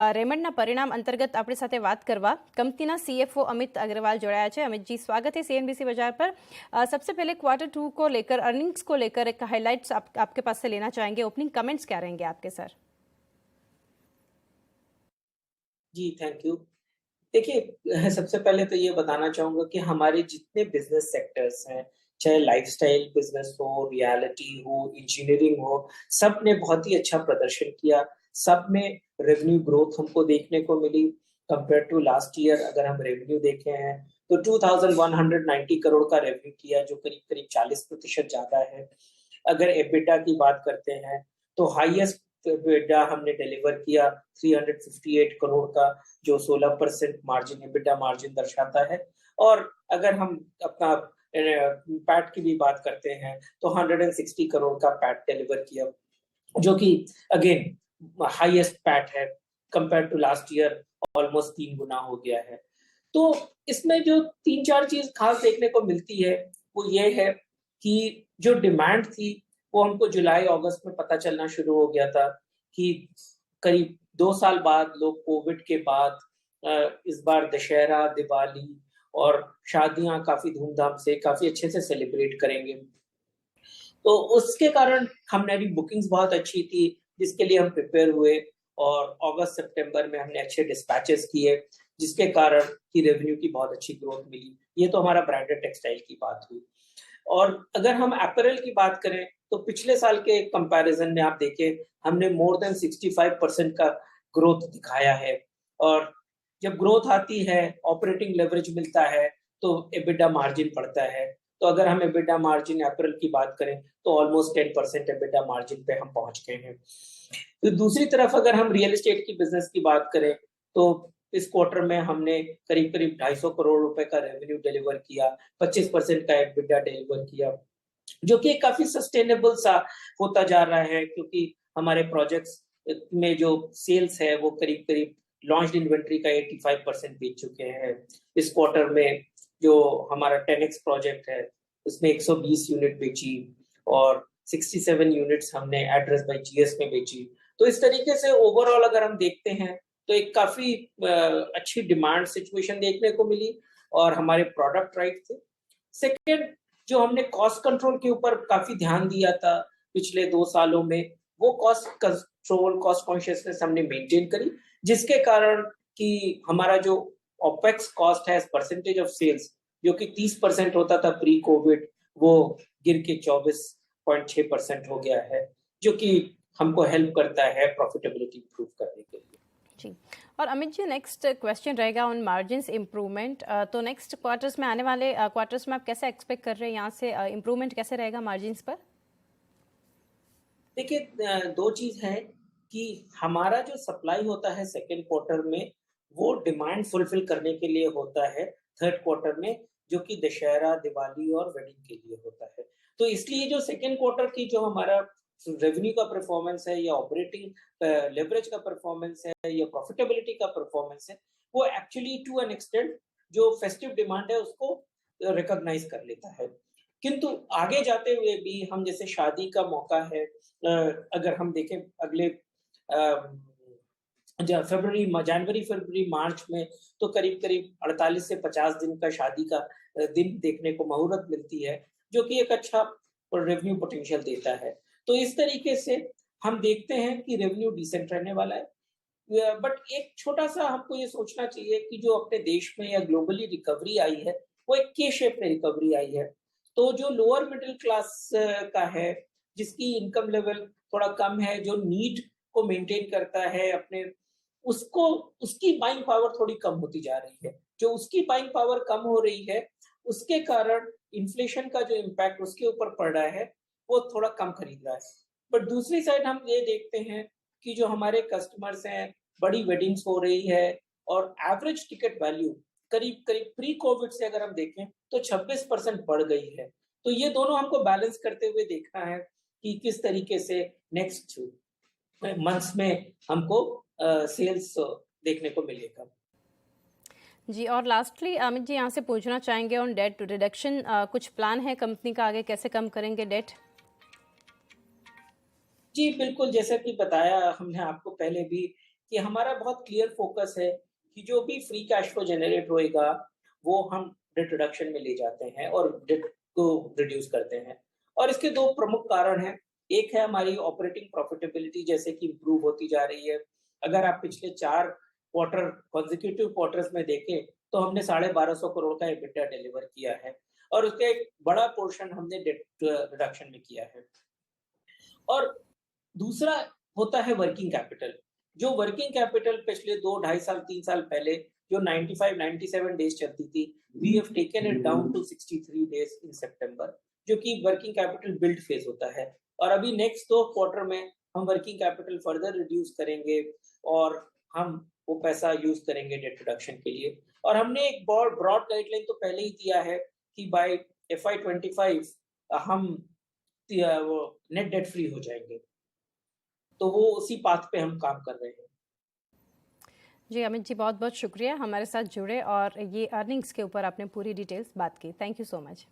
રેમન્ડના પરિણામ અંતર્ગત આપણી સાથે વાત કરવા કંપનીના सीएफओ अमित अग्रवाल जोड़ाया है। अमित जी, स्वागत है सीएनबीसी बाजार पर। सबसे पहले क्वार्टर 2 को लेकर, अर्निंग्स को लेकर एक हाइलाइट्स आपके पास से लेना चाहेंगे। ओपनिंग कमेंट्स क्या रहेंगे आपके सर? Ji, thank you. देखिए, सबसे पहले तो ये बताना चाहूँगा कि हमारे जितने बिज़नेस सेक्टर्स हैं, चाहे लाइफ़स्टाइल बिज़नेस हो, रियलिटी हो, इंजीनियरिंग हो, सब ने बहुत ही अच्छा प्रदर्शन किया। सब में रेवेन्यू ग्रोथ हमको देखने को मिली। कंपेयर टू लास्ट ईयर अगर हम रेवेन्यू देखे हैं, तो 2190 करोड़ का रेवेन्यू किया, जो करीब-करीब 40% ज़्यादा है। अगर एबिटा की बात करते हैं, तो हाईएस्ट एबिटा हमने डिलीवर किया 358 करोड़ का, जो 16% मार्जिन, एबिटा मार्जिन दर्शाता है। और अगर हम अपना पैट की भी बात करते हैं, तो 160 करोड़ का पैट डिलीवर किया, जो कि अगेन हाईएस्ट पैट है। Compare to last year almost 3 गुना हो गया है। तो इसमें जो 3-4 चीज़ खास देखने को मिलती है, वो ये है कि जो डिमांड थी, वो हमको जुलाई-अगस्त में पता चलना शुरू हो गया था कि करीब 2 साल बाद लोग कोविड के बाद इस बार दशहरा, दिवाली और शादियाँ काफ़ी धूमधाम से, काफ़ी अच्छे से सेलिब्रेट करेंगे। तो उसके कारण हमारी बुकिंग्स बहुत अच्छी थी, जिसके लिए हम प्रिपेयर हुए और अगस्त-सितंबर में हमने अच्छे डिस्पैचेस किए, जिसके कारण कि रेवेन्यू की बहुत अच्छी ग्रोथ मिली। ये तो हमारा ब्रांडेड टेक्सटाइल की बात हुई। और अगर हम अपैरल की बात करें, तो पिछले साल के कंपैरिजन में आप देखें, हमने मोर देन 65% का ग्रोथ दिखाया है। और जब ग्रोथ आती है, ऑपरेटिंग लेवरेज मिलता है, तो एबिटा मार्जिन बढ़ता है। तो अगर हम एबिटा मार्जिन अप्रैल की बात करें, तो ऑलमोस्ट 10% एबिटा मार्जिन पे हम पहुंच गए हैं। तो दूसरी तरफ अगर हम रियल एस्टेट की बिजनेस की बात करें, तो इस क्वार्टर में हमने करीब-करीब 250 करोड़ रुपए का रेवेन्यू डिलीवर किया, 25% का एबिटा डिलीवर किया, जो कि काफ़ी सस्टेनेबल सा होता जा रहा है, क्योंकि हमारे प्रोजेक्ट्स में जो सेल्स है, वो करीब-करीब लॉन्च्ड इन्वेंटरी का 85% बेच चुके हैं। इस क्वार्टर में जो हमारा 10x प्रोजेक्ट है, उसमें 120 यूनिट बेची और 67 यूनिट्स हमने एड्रेस बाय जीएस में बेची। तो इस तरीके से ओवरऑल अगर हम देखते हैं, तो एक काफ़ी अच्छी डिमांड सिचुएशन देखने को मिली और हमारे प्रोडक्ट राइट थे। सेकंड, जो हमने कॉस्ट कंट्रोल के ऊपर काफ़ी ध्यान दिया था पिछले 2 सालों में, वो कॉस्ट कंट्रोल, कॉस्ट कॉन्शियसनेस हमने मेंटेन करी, जिसके कारण कि हमारा जो ओपेक्स कॉस्ट है एज़ परसेंटेज ऑफ सेल्स, जो कि 30% होता था प्री कोविड, वो गिर के 24.6% हो गया है, जो कि हमको हेल्प करता है प्रॉफिटेबिलिटी इंप्रूव करने के लिए। जी। और अमित जी, नेक्स्ट क्वेश्चन रहेगा ऑन मार्जिन्स इम्प्रूवमेंट। तो नेक्स्ट क्वार्टर्स में, आने वाले क्वार्टर्स में आप कैसे एक्सपेक्ट कर रहे हैं, यहाँ से इम्प्रूवमेंट कैसे रहेगा मार्जिन्स पर? देखिए, 2 चीज़ है कि हमारा जो सप्लाई होता है सेकंड क्वार्टर में, वो डिमांड फुलफिल करने के लिए होता है थर्ड क्वार्टर में, जो कि दशहरा, दिवाली और वेडिंग के लिए होता है। तो इसलिए जो सेकंड क्वार्टर की जो हमारा रेवेन्यू का परफॉर्मेंस है, या ऑपरेटिंग लेवरेज का परफॉर्मेंस है, या प्रॉफिटेबिलिटी का परफॉर्मेंस है, वो एक्चुअली टू एन एक्सटेंट जो फेस्टिव डिमांड है उसको रिकॉग्नाइज कर लेता है। किंतु आगे जाते हुए भी हम, जैसे शादी का मौका है, अगर हम देखें अगले जनवरी, फरवरी, मार्च में, तो करीब-करीब 48 से 50 दिन का शादी का दिन देखने को मुहूर्त मिलती है, जो कि एक अच्छा रेवेन्यू पोटेंशियल देता है। तो इस तरीके से हम देखते हैं कि रेवेन्यू डिसेंट रहने वाला है। बट एक छोटा-सा हमको ये सोचना चाहिए कि जो अपने देश में या ग्लोबली रिकवरी आई है, वो एक के शेप में रिकवरी आई है। तो जो लोअर मिडल क्लास का है, जिसकी इनकम लेवल थोड़ा कम है, जो नीड को मेंटेन करता है अपने, उसको, उसकी बाइंग पावर थोड़ी कम होती जा रही है। जो उसकी बाइंग पावर कम हो रही है, उसके कारण इन्फ्लेशन का जो इम्पैक्ट उसके ऊपर पड़ रहा है, वो थोड़ा कम खरीद रहा है। बट दूसरी साइड हम ये देखते हैं कि जो हमारे कस्टमर्स हैं, बड़ी वेडिंग्स हो रही है और एवरेज टिकट वैल्यू करीब-करीब प्री कोविड से अगर हम देखें, तो 26% बढ़ गई है। तो ये दोनों हमको बैलेंस करते हुए देखना है कि किस तरीके से नेक्स्ट मंथ्स में हमको सेल्स देखने को मिलेगा। जी, और लास्टली अमित जी, यहाँ से पूछना चाहेंगे ऑन डेट रिडक्शन। कुछ प्लान है कंपनी का, आगे कैसे कम करेंगे डेट? जी, बिल्कुल, जैसा कि बताया हमने आपको पहले भी कि हमारा बहुत क्लियर फोकस है कि जो भी फ्री कैश फ्लो जनरेट होएगा, वो हम डेट रिडक्शन में ले जाते हैं और डेट को रिड्यूस करते हैं। और इसके 2 प्रमुख कारण हैं। एक है हमारी ऑपरेटिंग प्रॉफिटेबिलिटी जैसे कि इम्प्रूव होती जा रही है। अगर आप पिछले 4 क्वार्टर consecutive क्वार्टर्स में देखें, तो हमने 1250 करोड़ का एबिटा डिलीवर किया है और उसका एक बड़ा पोर्शन हमने डेट रिडक्शन में किया है। और दूसरा होता है वर्किंग कैपिटल। जो वर्किंग कैपिटल पिछले 2 ढाई साल 3 साल पहले जो 95-97 डेज़ चलती थी, we have taken it down to 63 days in सितंबर, जो कि वर्किंग कैपिटल बिल्ड फेज़ होता है। और अभी नेक्स्ट 2 क्वार्टर में हम वर्किंग कैपिटल फर्दर रिड्यूस करेंगे और हम वो पैसा यूज़ करेंगे डेट रिडक्शन के लिए। और हमने एक बहुत ब्रॉड गाइडलाइन तो पहले ही दिया है कि बाय FY 25 हम वो नेट डेट फ्री हो जाएँगे। तो वो उसी पाथ पे हम काम कर रहे हैं। जी अमित जी, बहुत बहुत शुक्रिया हमारे साथ जुड़े और ये अर्निंग्स के ऊपर आपने पूरी डिटेल्स बात की। Thank you so much.